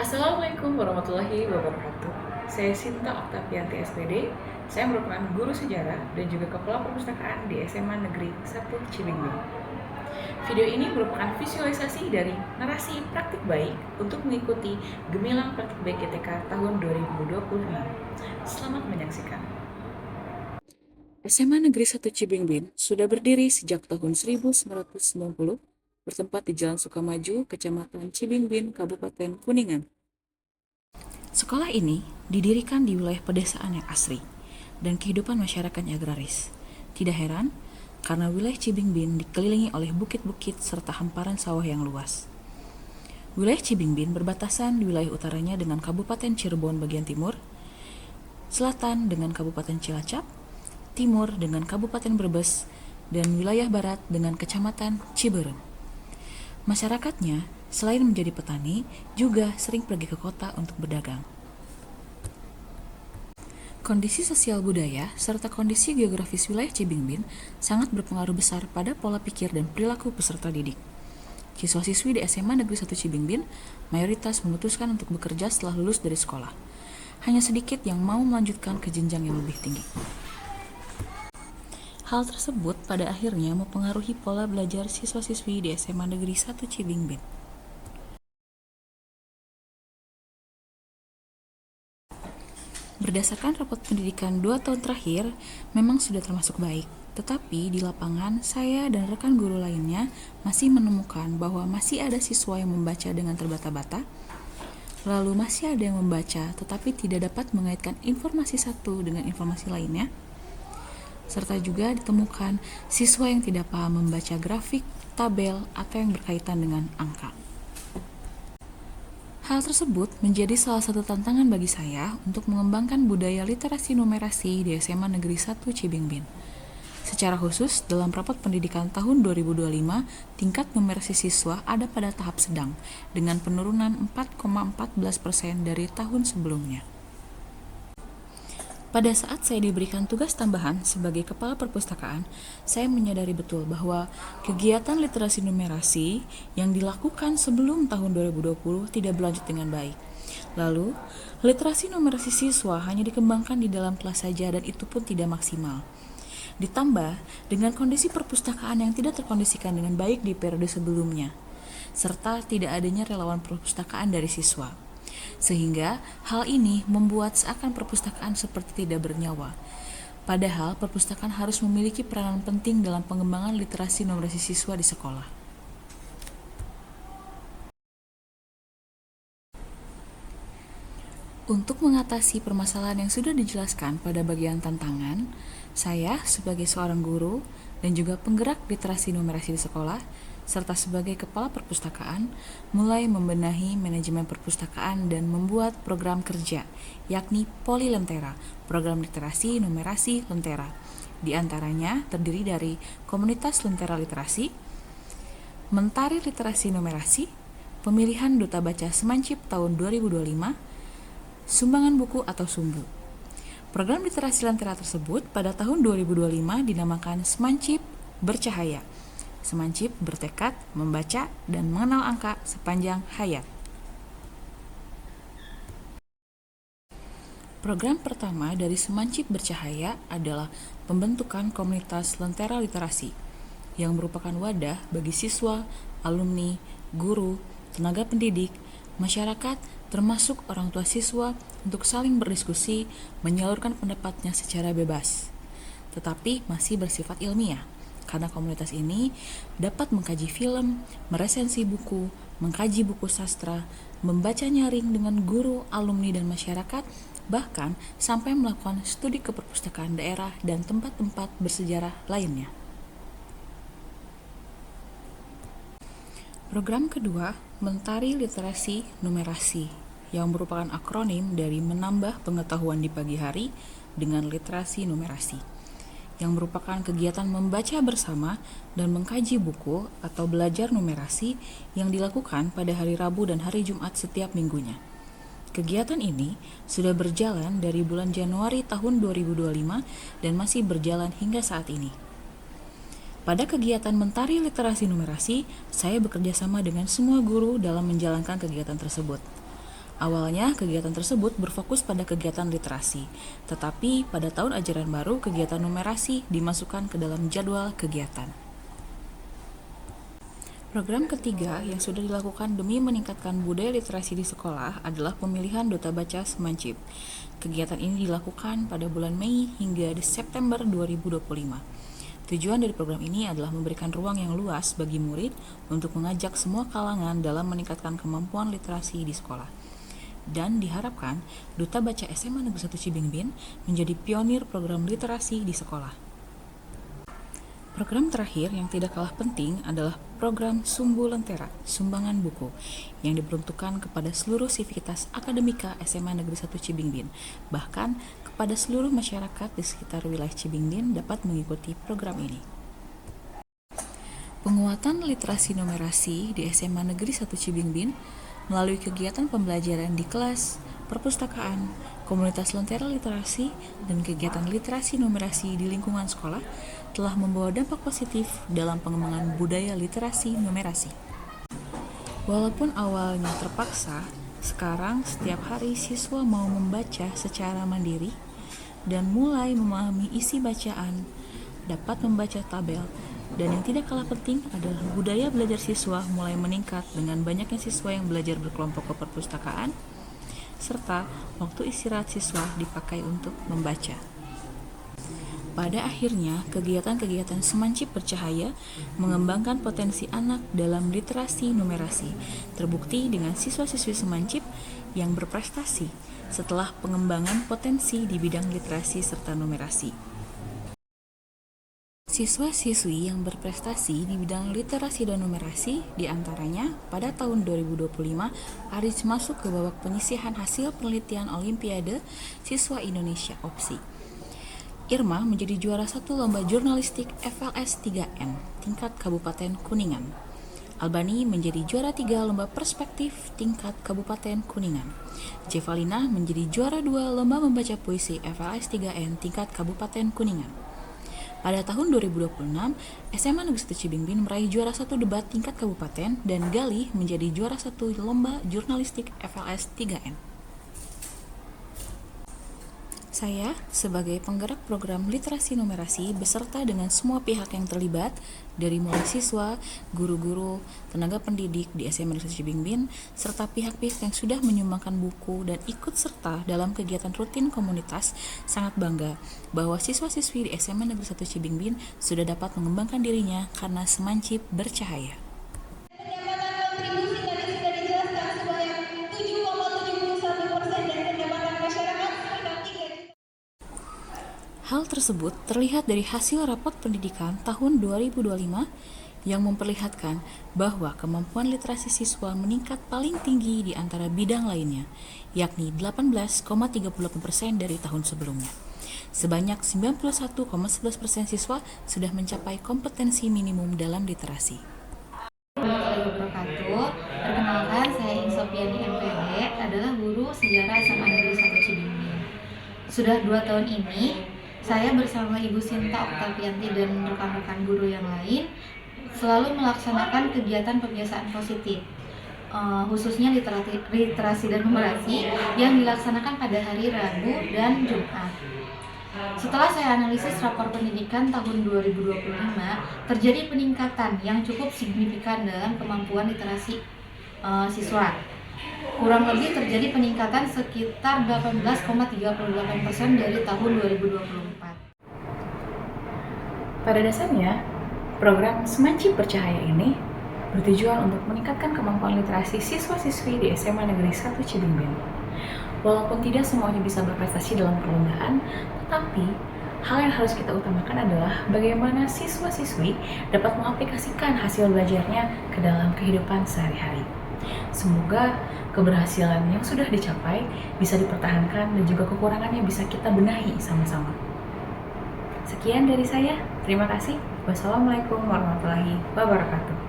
Assalamualaikum warahmatullahi wabarakatuh. Saya Sinta Oktavianti SPD. Saya merupakan guru sejarah dan juga kepala perpustakaan di SMA Negeri 1 Cibinong. Video ini merupakan visualisasi dari narasi praktik baik untuk mengikuti Gemilang Praktik Baik GTK tahun 2025. Selamat menyaksikan. SMA Negeri 1 Cibingbin sudah berdiri sejak tahun 1990, bertempat di Jalan Sukamaju, Kecamatan Cibingbin, Kabupaten Kuningan. Sekolah ini didirikan di wilayah pedesaan yang asri dan kehidupan masyarakatnya agraris. Tidak heran, karena wilayah Cibingbin dikelilingi oleh bukit-bukit serta hamparan sawah yang luas. Wilayah Cibingbin berbatasan di wilayah utaranya dengan Kabupaten Cirebon bagian timur, selatan dengan Kabupaten Cilacap, timur dengan Kabupaten Brebes, dan wilayah barat dengan Kecamatan Ciberem. Masyarakatnya, selain menjadi petani, juga sering pergi ke kota untuk berdagang. Kondisi sosial budaya serta kondisi geografis wilayah Cibingbin sangat berpengaruh besar pada pola pikir dan perilaku peserta didik. Siswa-siswi di SMA Negeri 1 Cibingbin mayoritas memutuskan untuk bekerja setelah lulus dari sekolah. Hanya sedikit yang mau melanjutkan ke jenjang yang lebih tinggi. Hal tersebut pada akhirnya mempengaruhi pola belajar siswa-siswi di SMA Negeri 1 Cibingbin. Berdasarkan rapot pendidikan 2 tahun terakhir, memang sudah termasuk baik. Tetapi di lapangan, saya dan rekan guru lainnya masih menemukan bahwa masih ada siswa yang membaca dengan terbata-bata, lalu masih ada yang membaca tetapi tidak dapat mengaitkan informasi satu dengan informasi lainnya, serta juga ditemukan siswa yang tidak paham membaca grafik, tabel, atau yang berkaitan dengan angka. Hal tersebut menjadi salah satu tantangan bagi saya untuk mengembangkan budaya literasi numerasi di SMA Negeri 1 Cibingbin. Secara khusus, dalam rapot pendidikan tahun 2025, tingkat numerasi siswa ada pada tahap sedang, dengan penurunan 4,14% dari tahun sebelumnya. Pada saat saya diberikan tugas tambahan sebagai kepala perpustakaan, saya menyadari betul bahwa kegiatan literasi numerasi yang dilakukan sebelum tahun 2020 tidak berlanjut dengan baik. Lalu, literasi numerasi siswa hanya dikembangkan di dalam kelas saja dan itu pun tidak maksimal. Ditambah dengan kondisi perpustakaan yang tidak terkondisikan dengan baik di periode sebelumnya, serta tidak adanya relawan perpustakaan dari siswa. Sehingga hal ini membuat seakan perpustakaan seperti tidak bernyawa. Padahal perpustakaan harus memiliki peranan penting dalam pengembangan literasi numerasi siswa di sekolah. Untuk mengatasi permasalahan yang sudah dijelaskan pada bagian tantangan, saya sebagai seorang guru dan juga penggerak literasi numerasi di sekolah, serta sebagai kepala perpustakaan, mulai membenahi manajemen perpustakaan dan membuat program kerja, yakni Poli Lentera, program literasi numerasi Lentera. Di antaranya terdiri dari Komunitas Lentera Literasi, Mentari Literasi Numerasi, Pemilihan Duta Baca Semancip tahun 2025, Sumbangan Buku atau Sumbu. Program literasi Lentera tersebut pada tahun 2025 dinamakan Semancip Bercahaya. Semancip bertekad membaca dan mengenal angka sepanjang hayat. Program pertama dari Semancip Bercahaya adalah pembentukan komunitas Lentera Literasi, yang merupakan wadah bagi siswa, alumni, guru, tenaga pendidik, masyarakat, termasuk orang tua siswa untuk saling berdiskusi, menyalurkan pendapatnya secara bebas, tetapi masih bersifat ilmiah, karena komunitas ini dapat mengkaji film, meresensi buku, mengkaji buku sastra, membaca nyaring dengan guru, alumni, dan masyarakat, bahkan sampai melakukan studi ke perpustakaan daerah dan tempat-tempat bersejarah lainnya. Program kedua, Mentari Literasi Numerasi, yang merupakan akronim dari menambah pengetahuan di pagi hari dengan literasi numerasi, yang merupakan kegiatan membaca bersama dan mengkaji buku atau belajar numerasi yang dilakukan pada hari Rabu dan hari Jumat setiap minggunya. Kegiatan ini sudah berjalan dari bulan Januari tahun 2025 dan masih berjalan hingga saat ini. Pada kegiatan Mentari Literasi Numerasi, saya bekerja sama dengan semua guru dalam menjalankan kegiatan tersebut. Awalnya, kegiatan tersebut berfokus pada kegiatan literasi, tetapi pada tahun ajaran baru, kegiatan numerasi dimasukkan ke dalam jadwal kegiatan. Program ketiga yang sudah dilakukan demi meningkatkan budaya literasi di sekolah adalah pemilihan Duta Baca Semancip. Kegiatan ini dilakukan pada bulan Mei hingga September 2025. Tujuan dari program ini adalah memberikan ruang yang luas bagi murid untuk mengajak semua kalangan dalam meningkatkan kemampuan literasi di sekolah. Dan diharapkan Duta Baca SMA Negeri 1 Cibingbin menjadi pionir program literasi di sekolah. Program terakhir yang tidak kalah penting adalah program Sumbu Lentera, Sumbangan Buku, yang diperuntukkan kepada seluruh sivitas akademika SMA Negeri 1 Cibingbin. Bahkan kepada seluruh masyarakat di sekitar wilayah Cibingbin dapat mengikuti program ini. Penguatan literasi numerasi di SMA Negeri 1 Cibingbin melalui kegiatan pembelajaran di kelas, perpustakaan, komunitas lentera literasi, dan kegiatan literasi numerasi di lingkungan sekolah telah membawa dampak positif dalam pengembangan budaya literasi numerasi. Walaupun awalnya terpaksa, sekarang setiap hari siswa mau membaca secara mandiri dan mulai memahami isi bacaan, dapat membaca tabel, dan yang tidak kalah penting adalah budaya belajar siswa mulai meningkat dengan banyaknya siswa yang belajar berkelompok ke perpustakaan, serta waktu istirahat siswa dipakai untuk membaca. Pada akhirnya, kegiatan-kegiatan Semancip Bercahaya mengembangkan potensi anak dalam literasi numerasi, terbukti dengan siswa-siswi Semancip yang berprestasi setelah pengembangan potensi di bidang literasi serta numerasi. Siswa-siswi yang berprestasi di bidang literasi dan numerasi diantaranya pada tahun 2025 harus masuk ke babak penyisihan hasil penelitian Olimpiade Siswa Indonesia OPSI. Irma menjadi juara 1 lomba jurnalistik FLS 3N tingkat Kabupaten Kuningan. Albani menjadi juara 3 lomba perspektif tingkat Kabupaten Kuningan. Jevalina menjadi juara 2 lomba membaca puisi FLS 3N tingkat Kabupaten Kuningan. Pada tahun 2026, SMA Negeri 1 Cibingbin meraih juara 1 debat tingkat kabupaten dan Galih menjadi juara 1 lomba jurnalistik FLS 3N. Saya, sebagai penggerak program literasi numerasi beserta dengan semua pihak yang terlibat, dari mulai siswa, guru-guru, tenaga pendidik di SMA Negeri 1 Cibingbin, serta pihak-pihak yang sudah menyumbangkan buku dan ikut serta dalam kegiatan rutin komunitas, sangat bangga bahwa siswa-siswi di SMA Negeri 1 Cibingbin sudah dapat mengembangkan dirinya karena Semancip Bercahaya. Hal tersebut terlihat dari hasil rapot pendidikan tahun 2025 yang memperlihatkan bahwa kemampuan literasi siswa meningkat paling tinggi di antara bidang lainnya, yakni 18,38% dari tahun sebelumnya. Sebanyak 91,11% siswa sudah mencapai kompetensi minimum dalam literasi. Perkenalkan, saya Insopiani MPD, adalah guru sejarah SMA Negeri 1 Cibingbin. Sudah 2 tahun ini, saya bersama Ibu Sinta Oktavianti dan rekan-rekan guru yang lain selalu melaksanakan kegiatan pembiasaan positif, khususnya literasi dan numerasi yang dilaksanakan pada hari Rabu dan Jumat. Setelah saya analisis rapor pendidikan tahun 2025, terjadi peningkatan yang cukup signifikan dalam kemampuan literasi siswa. Kurang lebih terjadi peningkatan sekitar 18,38% dari tahun 2024. Pada dasarnya, program Semancip Bercahaya ini bertujuan untuk meningkatkan kemampuan literasi siswa-siswi di SMA Negeri 1 Cibingbin. Walaupun tidak semuanya bisa berprestasi dalam perlombaan, tetapi hal yang harus kita utamakan adalah bagaimana siswa-siswi dapat mengaplikasikan hasil belajarnya ke dalam kehidupan sehari-hari. Semoga keberhasilan yang sudah dicapai bisa dipertahankan dan juga kekurangannya bisa kita benahi sama-sama. Sekian dari saya, terima kasih. Wassalamualaikum warahmatullahi wabarakatuh.